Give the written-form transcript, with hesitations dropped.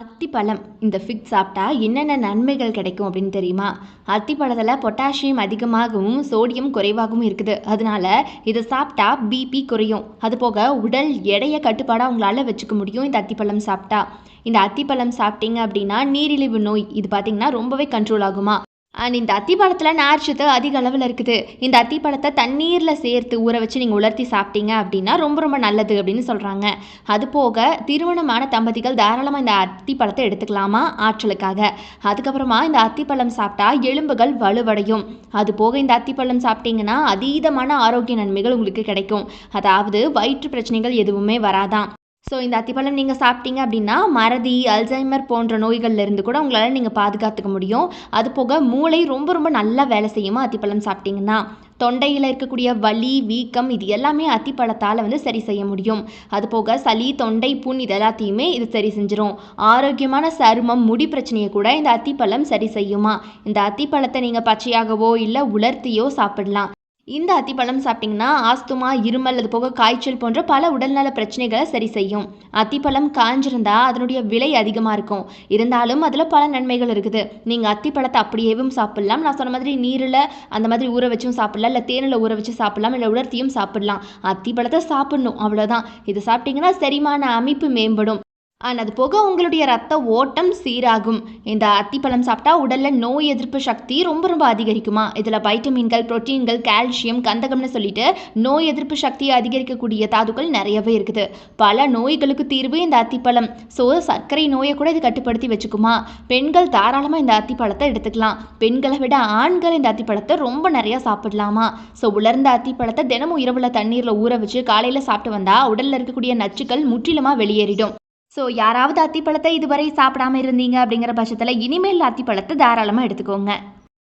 அத்திப்பழம் இந்த ஃபிக் சாப்பிட்டா என்னென்ன நன்மைகள் கிடைக்கும் அப்படின்னு தெரியுமா? அத்திப்பழத்தில் பொட்டாசியம் அதிகமாகவும் சோடியம் குறைவாகவும் இருக்குது. அதனால இதை சாப்பிட்டா பிபி குறையும். அது போக உடல் எடையை கட்டுப்பாடாக உங்களால் வச்சுக்க முடியும் இந்த அத்திப்பழம் சாப்பிட்டா. இந்த அத்திப்பழம் சாப்பிட்டீங்க அப்படின்னா நீரிழிவு நோய் இது பார்த்தீங்கன்னா ரொம்பவே கண்ட்ரோல் ஆகுமா. அண்ட் இந்த அத்திப்பழத்தில் நார்ச்சத்து அதிக அளவில் இருக்குது. இந்த அத்திப்பழத்தை தண்ணீரில் சேர்த்து ஊற வச்சு நீங்கள் உலர்த்தி சாப்பிட்டீங்க அப்படின்னா ரொம்ப ரொம்ப நல்லது அப்படின்னு சொல்கிறாங்க. அது போக திருமணமான தம்பதிகள் தாராளமாக இந்த அத்திப்பழத்தை எடுத்துக்கலாமா ஆற்றலுக்காக. அதுக்கப்புறமா இந்த அத்திப்பழம் சாப்பிட்டா எலும்புகள் வலுவடையும். அது போக இந்த அத்திப்பழம் சாப்பிட்டீங்கன்னா அதீதமான ஆரோக்கிய நன்மைகள் உங்களுக்கு கிடைக்கும். அதாவது வயிற்று பிரச்சனைகள் எதுவுமே வராதான். ஸோ இந்த அத்திப்பழம் நீங்கள் சாப்பிட்டீங்க அப்படின்னா மறதி அல்சைமர் போன்ற நோய்கள்லேருந்து கூட உங்களால் நீங்கள் பாதுகாத்துக்க முடியும். அது போக மூளை ரொம்ப ரொம்ப நல்லா வேலை செய்யுமா அத்திப்பழம் சாப்பிட்டீங்கன்னா. தொண்டையில் இருக்கக்கூடிய வலி வீக்கம் இது எல்லாமே அத்திப்பழத்தால் சரி செய்ய முடியும். அது போக சளி தொண்டை புண் இது எல்லாத்தையுமே இது சரி செஞ்சிடும். ஆரோக்கியமான சருமம் முடி பிரச்சனையை கூட இந்த அத்திப்பழம் சரி செய்யுமா. இந்த அத்திப்பழத்தை நீங்கள் பச்சையாகவோ இல்லை உலர்த்தியோ சாப்பிடலாம். இந்த அத்திப்பழம் சாப்பிட்டிங்கன்னா ஆஸ்துமா இருமல் அது போக காய்ச்சல் போன்ற பல உடல்நல பிரச்சனைகளை சரி செய்யும். அத்திப்பழம் காஞ்சிருந்தா அதனுடைய விலை அதிகமாக இருக்கும். இருந்தாலும் அதில் பல நன்மைகள் இருக்குது. நீங்கள் அத்திப்பழத்தை அப்படியேவும் சாப்பிடலாம். நான் சொன்ன மாதிரி நீரில் அந்த மாதிரி ஊற வச்சும் சாப்பிடலாம், இல்லை தேனில் ஊற வச்சு சாப்பிடலாம், இல்லை உலர்த்தியும் சாப்பிடலாம். அத்திப்பழத்தை சாப்பிடணும் அவ்வளோதான். இது சாப்பிட்டிங்கன்னா செரிமான அமைப்பு மேம்படும். அது போக உங்களுடைய ரத்த ஓட்டம் சீராகும். இந்த அத்திப்பழம் சாப்பிட்டா உடலில் நோய் எதிர்ப்பு சக்தி ரொம்ப ரொம்ப அதிகரிக்குமா. இதில் வைட்டமின்கள் புரோட்டீன்கள் கால்சியம் கந்தகம்னு சொல்லிட்டு நோய் எதிர்ப்பு சக்தியை அதிகரிக்கக்கூடிய தாதுக்கள் நிறையவே இருக்குது. பல நோய்களுக்கு தீர்வு இந்த அத்திப்பழம். ஸோ சர்க்கரை நோயை கூட இது கட்டுப்படுத்தி வச்சுக்குமா. பெண்கள் தாராளமாக இந்த அத்திப்பழத்தை எடுத்துக்கலாம். பெண்களை விட ஆண்கள் இந்த அத்திப்பழத்தை ரொம்ப நிறையா சாப்பிடலாமா. ஸோ உலர்ந்த அத்திப்பழத்தை தினமும் இரவில் தண்ணீரில் ஊற வச்சு காலையில் சாப்பிட்டு வந்தால் உடலில் இருக்கக்கூடிய நச்சுக்கள் முற்றிலுமாக வெளியேறிடும். ஸோ யாராவது அத்திப்பழத்தை இதுவரை சாப்பிடாம இருந்தீங்க அப்படிங்கிற பட்சத்தில் இனிமேல் அத்திப்பழத்தை தாராளமாக எடுத்துக்கோங்க.